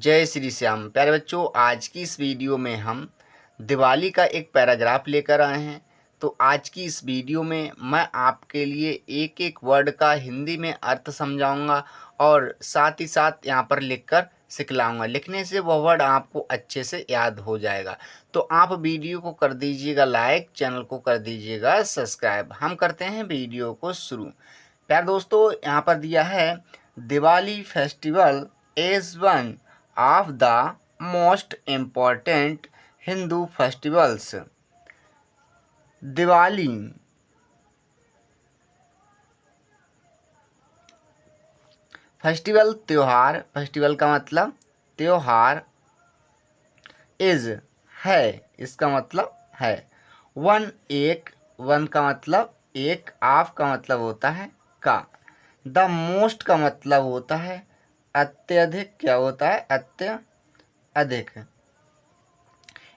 जय श्री श्याम। प्यारे बच्चों, आज की इस वीडियो में हम दिवाली का एक पैराग्राफ लेकर आए हैं। तो आज की इस वीडियो में मैं आपके लिए एक एक वर्ड का हिंदी में अर्थ समझाऊंगा और साथ ही साथ यहाँ पर लिखकर सिखलाऊंगा। लिखने से वह वर्ड आपको अच्छे से याद हो जाएगा। तो आप वीडियो को कर दीजिएगा लाइक, चैनल को कर दीजिएगा सब्सक्राइब। हम करते हैं वीडियो को शुरू। प्यारे दोस्तों, यहाँ पर दिया है Diwali festival is one of the most important Hindu festivals. Diwali festival त्योहार, फेस्टिवल का मतलब त्योहार, इज है, इसका मतलब है, वन एक, वन का मतलब एक, ऑफ का मतलब होता है का, द मोस्ट का मतलब होता है अत्यधिक, क्या होता है अत्यधिक,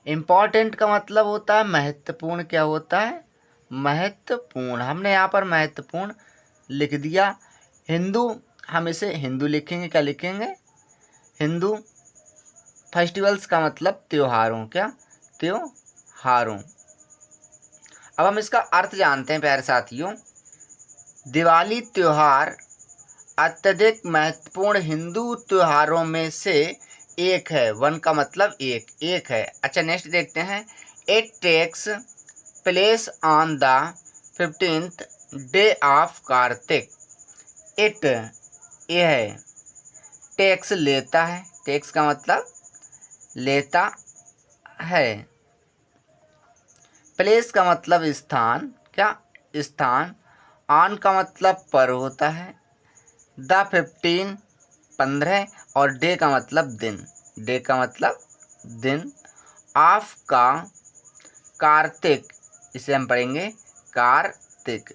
इम्पॉर्टेंट का मतलब होता है महत्वपूर्ण, क्या होता है महत्वपूर्ण। हमने यहाँ पर महत्वपूर्ण लिख दिया। हिंदू, हम इसे हिंदू लिखेंगे, क्या लिखेंगे हिंदू। फेस्टिवल्स का मतलब त्योहारों, क्या त्योहारों। अब हम इसका अर्थ जानते हैं प्यारे साथियों। दिवाली त्योहार अत्यधिक महत्वपूर्ण हिंदू त्योहारों में से एक है। वन का मतलब एक है। अच्छा, नेक्स्ट देखते हैं। It takes place on the 15th day of Kartik. It, यह है, टैक्स लेता है, टैक्स का मतलब लेता है, प्लेस का मतलब स्थान, क्या स्थान, ऑन का मतलब पर होता है, द 15 15 और डे का मतलब दिन, डे का मतलब दिन, ऑफ का कार्तिक, इसे हम पढ़ेंगे कार्तिक।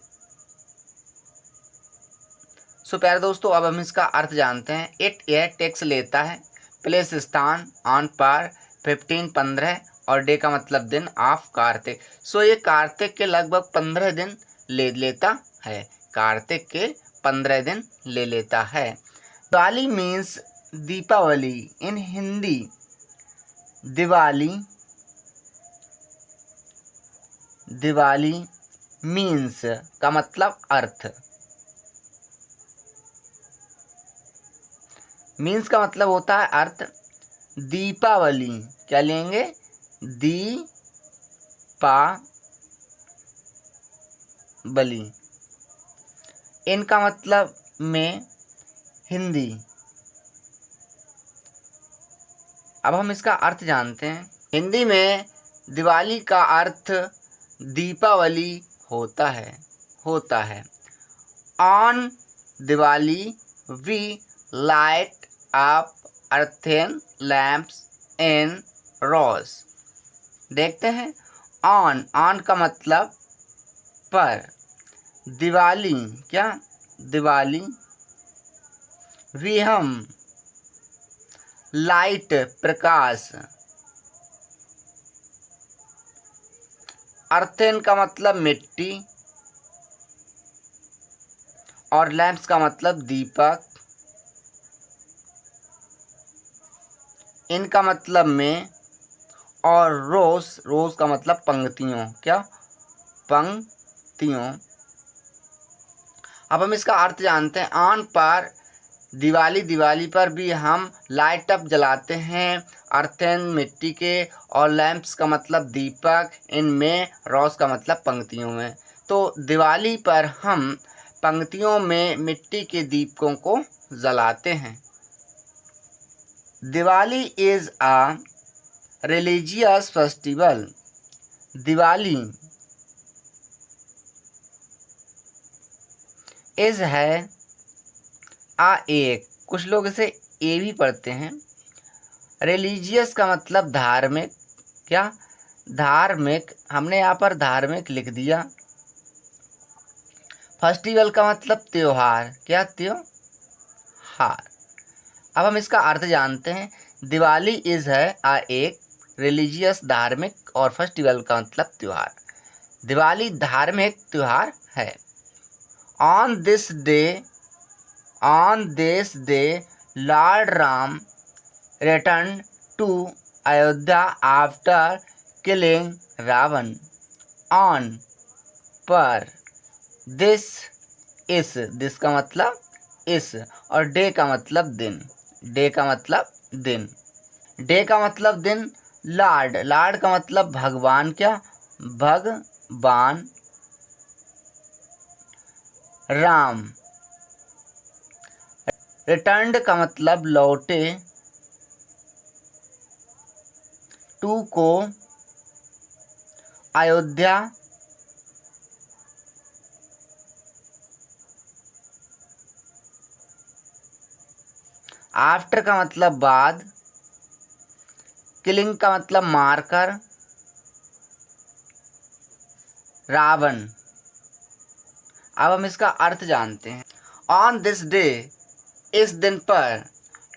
सो प्यारे दोस्तों, अब हम इसका अर्थ जानते हैं। इट, यह टैक्स लेता है, प्लेस स्थान, ऑन पर, 15 15 और डे का मतलब दिन, ऑफ कार्तिक। सो ये कार्तिक के लगभग 15 दिन ले लेता है, कार्तिक के 15 दिन ले लेता है। दिवाली मीन्स दीपावली इन हिंदी। दिवाली, दिवाली मीन्स का मतलब अर्थ, मीन्स का मतलब होता है अर्थ। दीपावली, क्या लेंगे दीपावली, इनका मतलब में हिंदी। अब हम इसका अर्थ जानते हैं। हिंदी में दिवाली का अर्थ दीपावली होता है। On Diwali we light up earthen lamps in rows. देखते हैं, ऑन, ऑन का मतलब पर, दिवाली, क्या दिवाली, वी हम, लाइट प्रकाश, अर्थेन का मतलब मिट्टी और लैंप्स का मतलब दीपक, इनका मतलब में, और रोज, रोज का मतलब पंक्तियों, क्या पंक्तियों। अब हम इसका अर्थ जानते हैं। ऑन पर दिवाली, दिवाली पर भी हम लाइट अप जलाते हैं, अर्थेन मिट्टी के, और लैंप्स का मतलब दीपक, इनमें रोज का मतलब पंक्तियों में। तो दिवाली पर हम पंक्तियों में मिट्टी के दीपकों को जलाते हैं। Diwali is a religious festival. Diwali is है, आ एक, कुछ लोग इसे ए भी पढ़ते हैं। रिलीजियस का मतलब धार्मिक, क्या धार्मिक, हमने यहाँ पर धार्मिक लिख दिया। फेस्टिवल का मतलब त्योहार, क्या त्योहार। अब हम इसका अर्थ जानते हैं। दिवाली इज है आ एक, रिलीजियस धार्मिक, और फेस्टिवल का मतलब त्योहार। दिवाली धार्मिक त्योहार है। On this day Lord Ram return to Ayodhya after killing Ravan on पर दिस दिस का मतलब इस, और डे का मतलब दिन। डे का मतलब दिन। डे का मतलब दिन। लॉर्ड, लॉर्ड का मतलब भगवान, क्या भगवान। राम, रिटर्न्ड का मतलब लौटे। टू को अयोध्या, आफ्टर का मतलब बाद, किलिंग का मतलब मारकर, रावण। अब हम इसका अर्थ जानते हैं। ऑन दिस डे, इस दिन पर,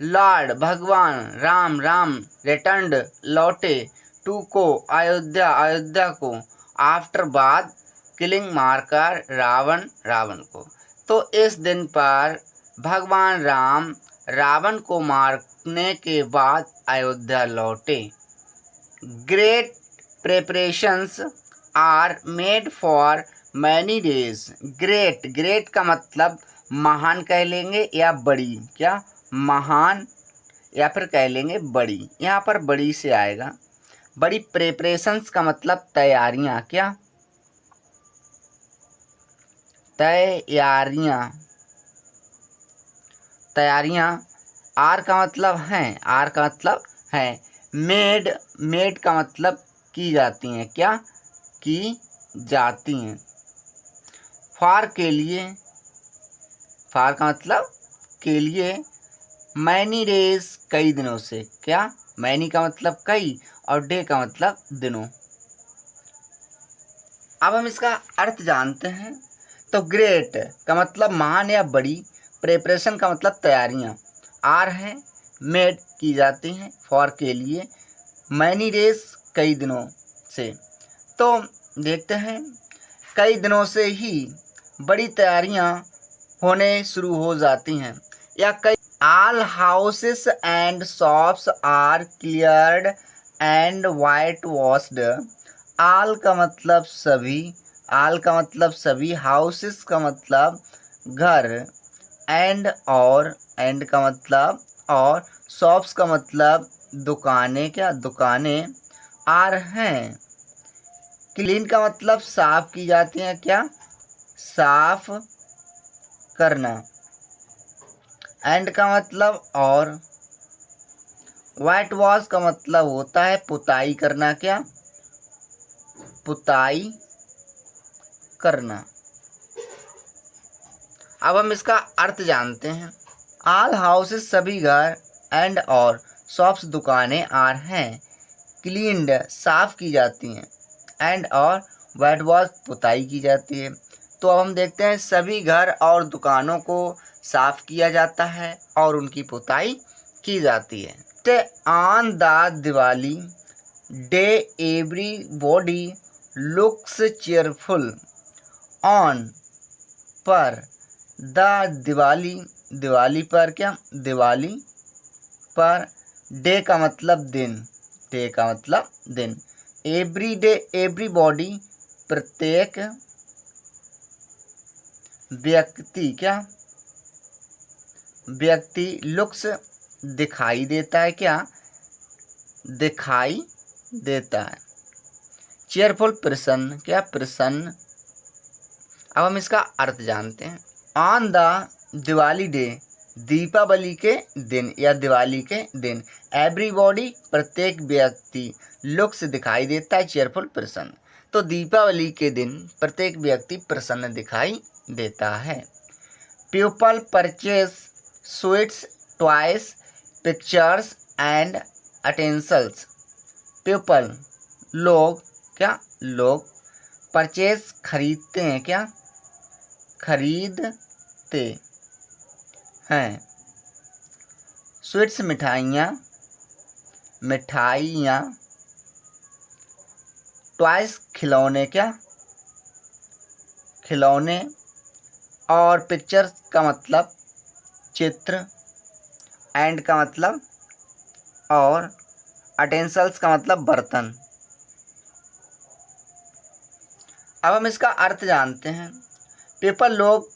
लॉर्ड भगवान राम, राम रिटर्न्ड लौटे, टू को अयोध्या, अयोध्या को, आफ्टर बाद, किलिंग मारकर, रावण, रावण को। तो इस दिन पर भगवान राम रावण को मारने के बाद अयोध्या लौटे। Great preparations are made for many days. Great, great का मतलब महान कह लेंगे या बड़ी, क्या महान, या फिर कह लेंगे बड़ी। यहाँ पर बड़ी से आएगा। बड़ी। प्रेपरेशंस का मतलब तैयारियां, क्या तैयारियां, तैयारियां। आर का मतलब हैं, आर का मतलब है। मेड, मेड का मतलब की जाती हैं, क्या की जाती हैं। फॉर के लिए, फॉर का मतलब के लिए। मैनी डेज कई दिनों से, क्या मैनी का मतलब कई और डे का मतलब दिनों। अब हम इसका अर्थ जानते हैं। तो ग्रेट का मतलब महान या बड़ी, प्रेपरेशन का मतलब तैयारियां, आर है, मेड की जाती हैं, फॉर के लिए, मैनी डेज कई दिनों से। तो देखते हैं, कई दिनों से ही बड़ी तैयारियां होने शुरू हो जाती हैं, या कई। All houses and shops are cleared and white washed. All का मतलब सभी, ऑल का मतलब सभी, हाउसेस का मतलब घर, एंड और, एंड का मतलब और, शॉप्स का मतलब दुकानें, क्या दुकानें, आर हैं। क्लीन का मतलब साफ की जाती हैं, क्या साफ करना, एंड का मतलब और, वाइट वॉश का मतलब होता है पुताई करना, क्या पुताई करना। अब हम इसका अर्थ जानते हैं। ऑल हाउसेस सभी घर, एंड और, शॉप्स दुकानें, आर हैं। क्लीन्ड साफ की जाती हैं, एंड और, वाइट वॉश पुताई की जाती है। तो अब हम देखते हैं, सभी घर और दुकानों को साफ किया जाता है और उनकी पुताई की जाती है। On the Diwali day everybody looks cheerful. On पर, द दिवाली, दिवाली पर, क्या दिवाली पर, डे का मतलब दिन, डे का मतलब दिन। एवरी डे, एवरीबॉडी प्रत्येक व्यक्ति, क्या व्यक्ति, लुक्स दिखाई देता है, क्या दिखाई देता है। चेयरफुल प्रसन्न, क्या प्रसन्न। अब हम इसका अर्थ जानते हैं। On the Diwali day, Deepavali के दिन या दिवाली के दिन, एवरीबॉडी प्रत्येक व्यक्ति, लुक्स दिखाई देता है, चेयरफुल प्रसन्न। तो दीपावली के दिन प्रत्येक व्यक्ति प्रसन्न दिखाई देता है। People purchase sweets, toys, pictures and utensils. People लोग, क्या लोग, परचेज खरीदते हैं, क्या खरीदते हैं। स्वीट्स मिठाइयाँ, मिठाइयाँ। टॉयज खिलौने, क्या खिलौने। और पिक्चर्स का मतलब चित्र, एंड का मतलब और अटेंशल्स का मतलब बर्तन। अब हम इसका अर्थ जानते हैं। पेपर लोग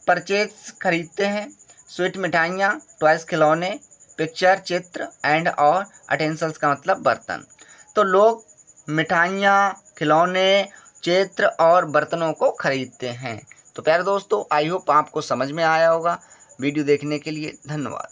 परचेज खरीदते हैं, स्वीट मिठाइयाँ, टॉयज खिलौने, पिक्चर चित्र, एंड और अटेंशल्स का मतलब बर्तन। तो लोग मिठाइयाँ, खिलौने, चित्र और बर्तनों को खरीदते हैं। तो प्यारे दोस्तों, आई होप आपको समझ में आया होगा। वीडियो देखने के लिए धन्यवाद।